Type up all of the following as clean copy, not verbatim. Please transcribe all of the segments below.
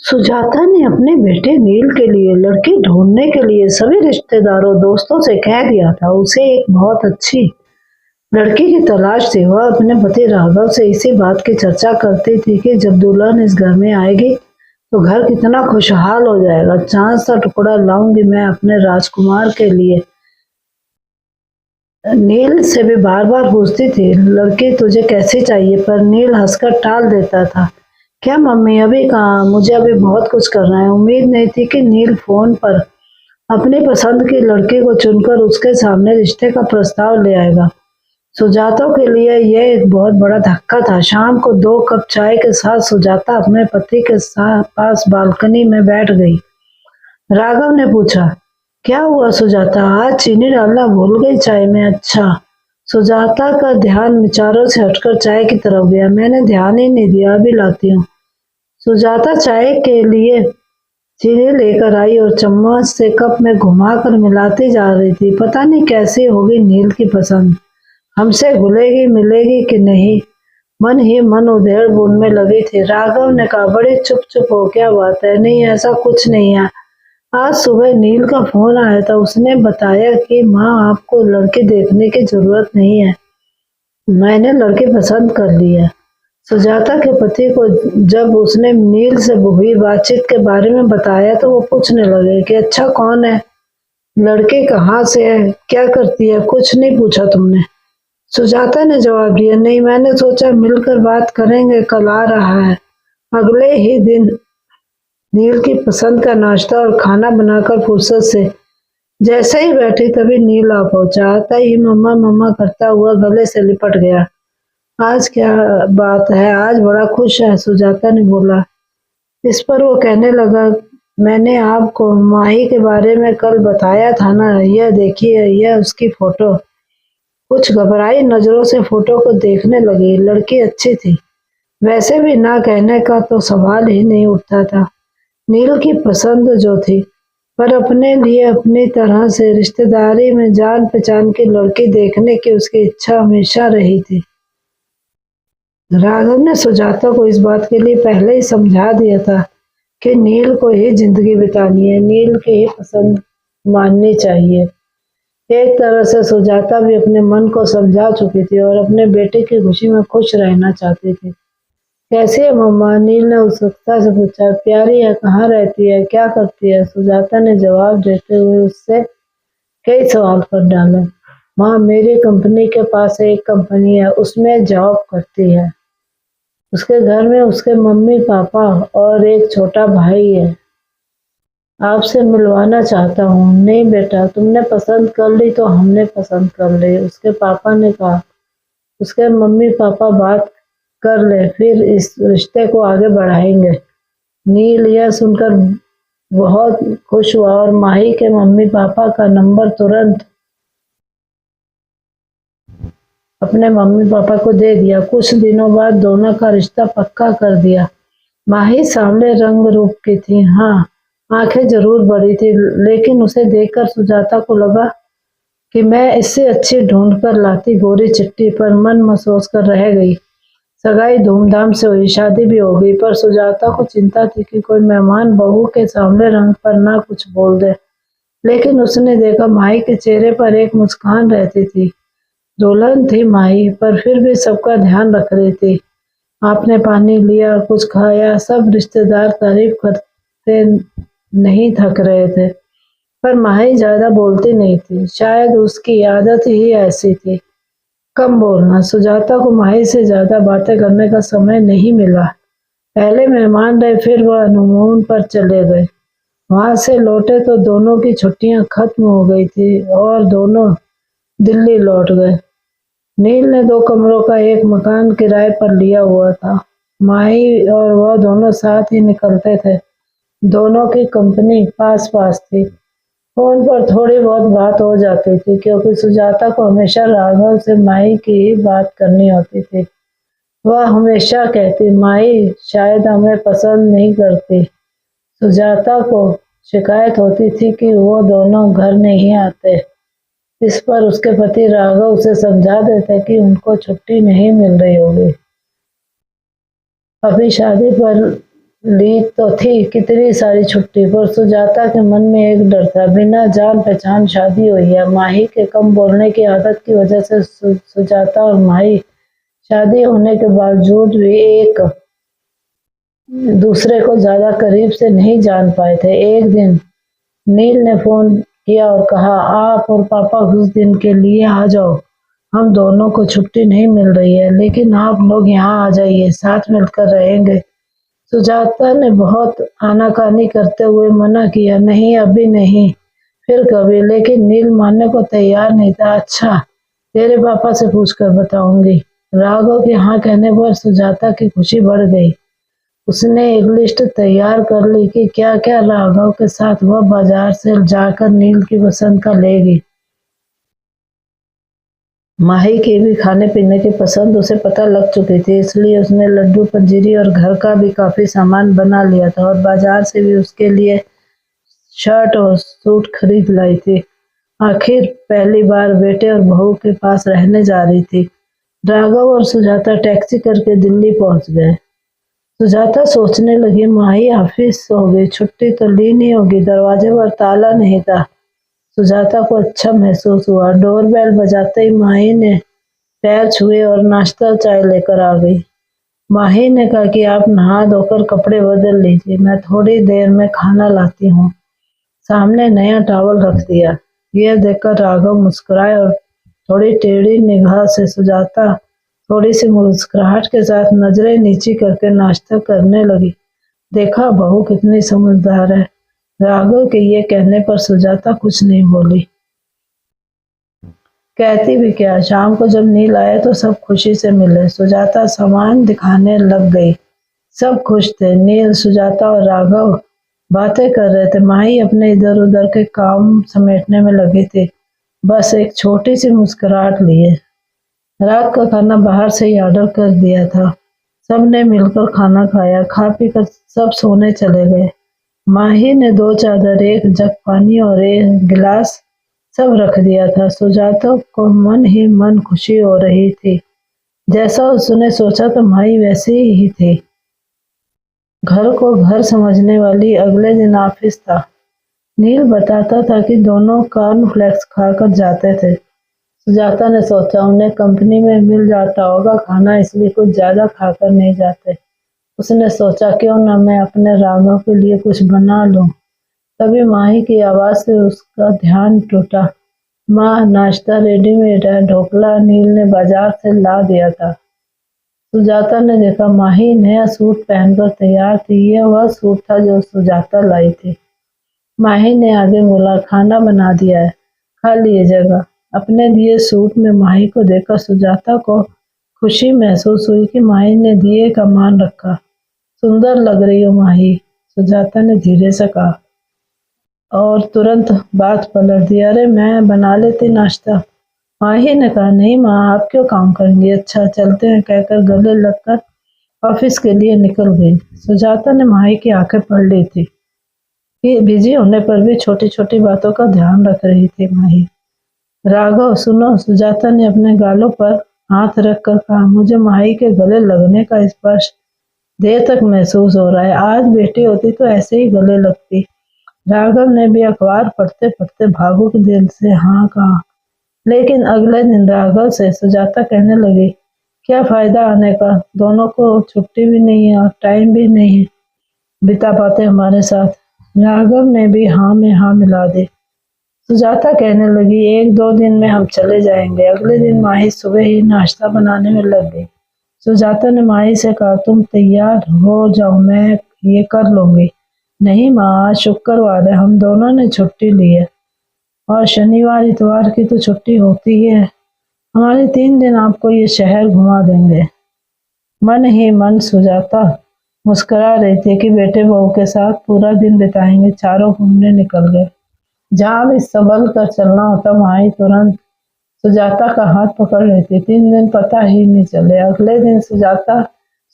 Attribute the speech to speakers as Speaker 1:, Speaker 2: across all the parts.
Speaker 1: सुजाता ने अपने बेटे नील के लिए लड़की ढूंढने के लिए सभी रिश्तेदारों दोस्तों से कह दिया था। उसे एक बहुत अच्छी लड़की की तलाश थी। वह अपने पति राघव से इसी बात की चर्चा करती थी कि जब दुल्हन इस घर में आएगी तो घर कितना खुशहाल हो जाएगा। चांद सा टुकड़ा लाऊंगी मैं अपने राजकुमार के लिए। नील से भी बार बार पूछती थी, लड़की तुझे कैसी चाहिए, पर नील हंसकर टाल देता था। क्या मम्मी, अभी कहाँ, मुझे अभी बहुत कुछ करना है। उम्मीद नहीं थी कि नील फोन पर अपनी पसंद की लड़की को चुनकर उसके सामने रिश्ते का प्रस्ताव ले आएगा। सुजाता के लिए यह एक बहुत बड़ा धक्का था। शाम को 2 कप चाय के साथ सुजाता अपने पति के साथ पास बालकनी में बैठ गई। राघव ने पूछा, क्या हुआ सुजाता, आज चीनी डालना भूल गई चाय में? अच्छा। सुजाता का ध्यान विचारों से हटकर चाय की तरफ गया। मैंने ध्यान ही नहीं दिया, अभी लाती हूँ। सुजाता चाय के लिए चीनी लेकर आई और चम्मच से कप में घुमाकर मिलाती जा रही थी। पता नहीं कैसी होगी नील की पसंद, हमसे घुलेगी मिलेगी कि नहीं। मन ही मन उधेड़-बुन में लगी थी। राघव ने कहा, बड़ी चुप चुप हो, क्या बात है? नहीं, ऐसा कुछ नहीं है। आज सुबह नील का फोन आया था। उसने बताया कि माँ, आपको लड़की देखने की जरूरत नहीं है, मैंने लड़की पसंद कर ली है। सुजाता के पति को जब उसने नील से हुई बातचीत के बारे में बताया तो वो पूछने लगे कि अच्छा, कौन है लड़की, कहाँ से है, क्या करती है? कुछ नहीं पूछा तुमने? सुजाता ने जवाब दिया, नहीं, मैंने सोचा मिलकर बात करेंगे, कल आ रहा है। अगले ही दिन नील की पसंद का नाश्ता और खाना बनाकर फुर्सत से जैसे ही बैठी तभी नील आ पहुंचा। आता ही मम्मा मम्मा करता हुआ गले से लिपट गया। आज क्या बात है, आज बड़ा खुश है, सुजाता ने बोला। इस पर वो कहने लगा, मैंने आपको माही के बारे में कल बताया था ना, यह देखिए, यह उसकी फोटो। कुछ घबराई नजरों से फोटो को देखने लगी। लड़की अच्छी थी, वैसे भी ना कहने का तो सवाल ही नहीं उठता था। नील की पसंद जो थी, पर अपने लिए अपनी तरह से रिश्तेदारी में जान पहचान की लड़की देखने की उसकी इच्छा हमेशा रही थी। राघव ने सुजाता को इस बात के लिए पहले ही समझा दिया था कि नील को ही जिंदगी बितानी है, नील की ही पसंद माननी चाहिए। एक तरह से सुजाता भी अपने मन को समझा चुकी थी और अपने बेटे की खुशी में खुश रहना चाहती थी। कैसी है मम्मा? नील ने उत्सुकता से पूछा। प्यारी है, कहाँ रहती है, क्या करती है? सुजाता ने जवाब देते हुए उससे कई सवाल कर डाले। माँ, मेरी कंपनी के पास एक कंपनी है, उसमें जॉब करती है। उसके घर में उसके मम्मी पापा और एक छोटा भाई है। आपसे मिलवाना चाहता हूँ। नहीं बेटा, तुमने पसंद कर ली तो हमने पसंद कर ली, उसके पापा ने कहा। उसके मम्मी पापा बात कर ले, फिर इस रिश्ते को आगे बढ़ाएंगे। नील यह सुनकर बहुत खुश हुआ और माही के मम्मी पापा का नंबर तुरंत अपने मम्मी पापा को दे दिया। कुछ दिनों बाद दोनों का रिश्ता पक्का कर दिया। माही सांवले रंग रूप की थी, हाँ, आंखें जरूर बड़ी थी, लेकिन उसे देखकर सुजाता को लगा कि मैं इससे अच्छी ढूंढ कर लाती। गोरी चिट्टी पर मन महसूस कर रह गई। सगाई धूमधाम से हुई, शादी भी हो गई, पर सुजाता को चिंता थी कि कोई मेहमान बहू के सांवले रंग पर ना कुछ बोल दे। लेकिन उसने देखा माही के चेहरे पर एक मुस्कान रहती थी। दुल्हन थी माही, पर फिर भी सबका ध्यान रख रही थी। आपने पानी लिया, कुछ खाया, सब रिश्तेदार तारीफ करते नहीं थक रहे थे। पर माही ज्यादा बोलती नहीं थी, शायद उसकी आदत ही ऐसी थी, कम बोलना। सुजाता को माही से ज्यादा बातें करने का समय नहीं मिला। पहले मेहमान रहे, फिर वह हनीमून पर चले गए। वहां से लौटे तो दोनों की छुट्टियां खत्म हो गई थी और दोनों दिल्ली लौट गए। नील ने 2 कमरों का एक मकान किराए पर लिया हुआ था। माही और वह दोनों साथ ही निकलते थे। दोनों की कंपनी पास पास थी। फोन पर थोड़ी बहुत बात हो जाती थी, क्योंकि सुजाता को हमेशा राघव से माही की ही बात करनी होती थी। वह हमेशा कहती, माही शायद हमें पसंद नहीं करती। सुजाता को शिकायत होती थी कि वो दोनों घर नहीं आते। इस पर उसके पति राघव उसे समझा देते कि उनको छुट्टी नहीं मिल रही होगी। अभी शादी पर ली तो थी कितनी सारी छुट्टी, पर सुजाता के मन में एक डर था। बिना जान पहचान शादी हुई है। माही के कम बोलने की आदत की वजह से सुजाता और माही शादी होने के बावजूद भी एक दूसरे को ज्यादा करीब से नहीं जान पाए थे। एक दिन नील ने फोन किया और कहा, आप और पापा कुछ दिन के लिए आ जाओ। हम दोनों को छुट्टी नहीं मिल रही है, लेकिन आप लोग यहाँ आ जाइए, साथ मिलकर रहेंगे। सुजाता ने बहुत आनाकानी करते हुए मना किया, नहीं अभी नहीं, फिर कभी। लेकिन नील मानने को तैयार नहीं था। अच्छा, तेरे पापा से पूछकर बताऊंगी। राघव के हाँ कहने पर सुजाता की खुशी बढ़ गई। उसने एक लिस्ट तैयार कर ली कि क्या क्या राघव के साथ वह बाजार से जाकर नील की पसंद का लेगी। माही की भी खाने पीने की पसंद उसे पता लग चुकी थी, इसलिए उसने लड्डू, पंजीरी और घर का भी काफी सामान बना लिया था, और बाजार से भी उसके लिए शर्ट और सूट खरीद लाई थी। आखिर पहली बार बेटे और बहू के पास रहने जा रही थी। राघव और सुजाता टैक्सी करके दिल्ली पहुंच गए। सुजाता सोचने लगी, माही ऑफिस होगी, छुट्टी तो ली नहीं होगी। दरवाजे पर ताला नहीं था। सुजाता को अच्छा महसूस हुआ। डोरबेल बजाते ही माही ने पैर छुए और नाश्ता चाय लेकर आ गई। माही ने कहा कि आप नहा धोकर कपड़े बदल लीजिए, मैं थोड़ी देर में खाना लाती हूँ। सामने नया टॉवल रख दिया। यह देखकर राघव मुस्कुराए और थोड़ी टेढ़ी निगाह से सुजाता थोड़ी सी मुस्कुराहट के साथ नजरें नीची करके नाश्ता करने लगी। देखा, बहू कितनी समझदार है। राघव के ये कहने पर सुजाता कुछ नहीं बोली। कहती भी क्या, शाम को जब नील आए तो सब खुशी से मिले। सुजाता सामान दिखाने लग गई। सब खुश थे। नील, सुजाता और राघव बातें कर रहे थे। माही अपने इधर उधर के काम समेटने में लगी थी, बस एक छोटी सी मुस्कुराहट लिए। रात का खाना बाहर से ही ऑर्डर कर दिया था। सबने मिलकर खाना खाया। खा पी कर सब सोने चले गए। माही ने 2 चादर, एक जग पानी और एक गिलास सब रख दिया था। सुजाता को मन ही मन खुशी हो रही थी। जैसा उसने सोचा था माही वैसी ही थी। घर को घर समझने वाली। अगले दिन ऑफिस था। नील बताता था कि दोनों कॉर्नफ्लेक्स खाकर जाते थे। सुजाता ने सोचा, उन्हें कंपनी में मिल जाता होगा खाना, इसलिए कुछ ज्यादा खाकर नहीं जाते। उसने सोचा, क्यों ना मैं अपने राघव के लिए कुछ बना लूं। तभी माही की आवाज से उसका ध्यान टूटा। माँ, नाश्ता रेडीमेड है। ढोकला नील ने बाजार से ला दिया था। सुजाता ने देखा, माही नया सूट पहनकर तैयार थी। यह वह सूट था जो सुजाता लाई थी। माही ने आगे बोला, खाना बना दिया है, खा लीजिएगा। अपने दिए सूट में माही को देखकर सुजाता को खुशी महसूस हुई कि माही ने दिए का मान रखा। सुंदर लग रही हो माही, सुजाता ने धीरे से कहा, और तुरंत बात पलट दी। अरे मैं बना लेती नाश्ता। माही ने कहा, नहीं माँ, आप क्यों काम करेंगी। अच्छा चलते हैं, कहकर गले लगकर ऑफिस के लिए निकल गई। सुजाता ने माही की आंखें पढ़ ली थी कि बिजी होने पर भी छोटी छोटी बातों का ध्यान रख रही थी माही। राघव, सुनो, सुजाता ने अपने गालों पर हाथ रखकर कहा, मुझे माही के गले लगने का स्पर्श देर तक महसूस हो रहा है। आज बेटी होती तो ऐसे ही गले लगती। राघव ने भी अखबार पढ़ते पढ़ते भावुक दिल से हाँ कहा। लेकिन अगले दिन राघव से सुजाता कहने लगी, क्या फायदा आने का, दोनों को छुट्टी भी नहीं है और टाइम भी नहीं बिता पाते हमारे साथ। राघव ने भी हाँ में हाँ मिला दी। सुजाता कहने लगी, 1-2 दिन में हम चले जाएंगे। अगले दिन माही सुबह ही नाश्ता बनाने में लग गई। सुजाता ने माही से कहा, तुम तैयार हो जाओ, मैं ये कर लूंगी। नहीं माँ, आज शुक्रवार है, हम दोनों ने छुट्टी ली है, और शनिवार इतवार की तो छुट्टी होती ही है। हमारे 3 दिन आपको ये शहर घुमा देंगे। मन ही मन सुजाता मुस्कुरा रही थी कि बेटे बहू के साथ पूरा दिन बिताएंगे। चारों घूमने निकल गए। जहाँ भी संभल कर चलना होता, वहीं तुरंत सुजाता का हाथ पकड़ लेती। 3 दिन पता ही नहीं चले। अगले दिन सुजाता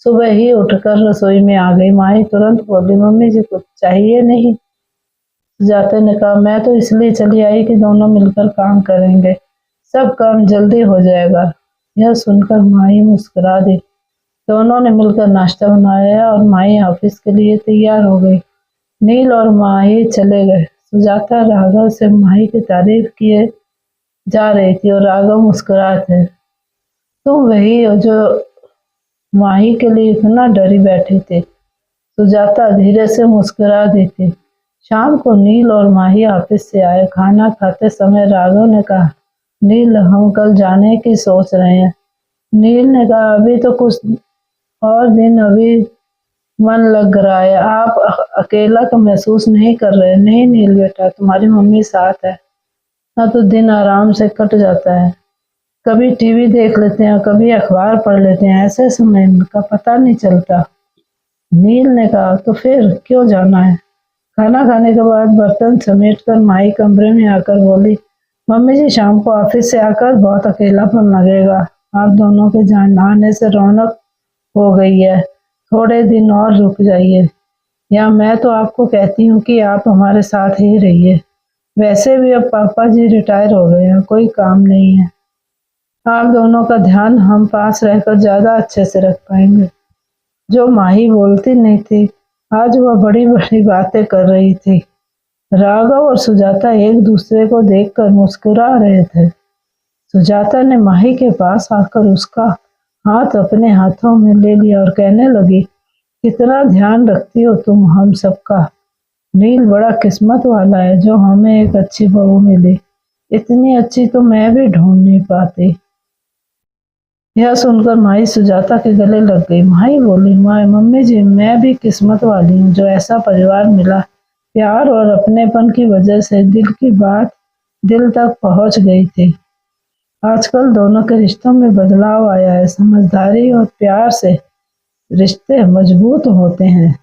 Speaker 1: सुबह ही उठकर रसोई में आ गई। माही तुरंत बोली, मम्मी जी कुछ चाहिए नहीं। सुजाता ने कहा, मैं तो इसलिए चली आई कि दोनों मिलकर काम करेंगे, सब काम जल्दी हो जाएगा। यह सुनकर माही मुस्कुरा दी। दोनों ने मिलकर नाश्ता बनाया और माही ऑफिस के लिए तैयार हो गई। नील और माही चले गए। सुजाता राघव से माही की तारीफ किए जा रही थी और राघव मुस्कुरा थे। तुम वही हो जो माही के लिए इतना डरी बैठी थी। सुजाता धीरे से मुस्कुरा दी थी। शाम को नील और माही ऑफिस से आए। खाना खाते समय राघव ने कहा, नील, हम कल जाने की सोच रहे हैं। नील ने कहा, अभी तो कुछ और दिन, अभी मन लग रहा है। आप अकेला तो महसूस नहीं कर रहे? नहीं नील बेटा, तुम्हारी मम्मी साथ है ना, तो दिन आराम से कट जाता है। कभी टीवी देख लेते हैं, कभी अखबार पढ़ लेते हैं, ऐसे समय का पता नहीं चलता। नील ने कहा, तो फिर क्यों जाना है? खाना खाने के बाद बर्तन समेटकर माई कमरे में आकर बोली, मम्मी जी, शाम को ऑफिस से आकर बहुत अकेलापन लगेगा। आप दोनों के जान आने से रौनक हो गई है। थोड़े दिन और रुक जाइए, या मैं तो आपको कहती हूँ कि आप हमारे साथ ही रहिए। वैसे भी अब पापा जी रिटायर हो गए हैं, कोई काम नहीं है। आप दोनों का ध्यान हम पास रहकर ज्यादा अच्छे से रख पाएंगे। जो माही बोलती नहीं थी, आज वह बड़ी बड़ी बातें कर रही थी। राघव और सुजाता एक दूसरे को देखकर मुस्कुरा रहे थे। सुजाता ने माही के पास आकर उसका हाथ अपने हाथों में ले लिया और कहने लगी, कितना ध्यान रखती हो तुम हम सबका। नील बड़ा किस्मत वाला है जो हमें एक अच्छी बहू मिली। इतनी अच्छी तो मैं भी ढूंढ नहीं पाती। यह सुनकर माही सुजाता के गले लग गई। माही बोली, माँ, मम्मी जी, मैं भी किस्मत वाली हूँ जो ऐसा परिवार मिला। प्यार और अपनेपन की वजह से दिल की बात दिल तक पहुंच गई थी। आजकल दोनों के रिश्तों में बदलाव आया है। समझदारी और प्यार से रिश्ते मजबूत होते हैं।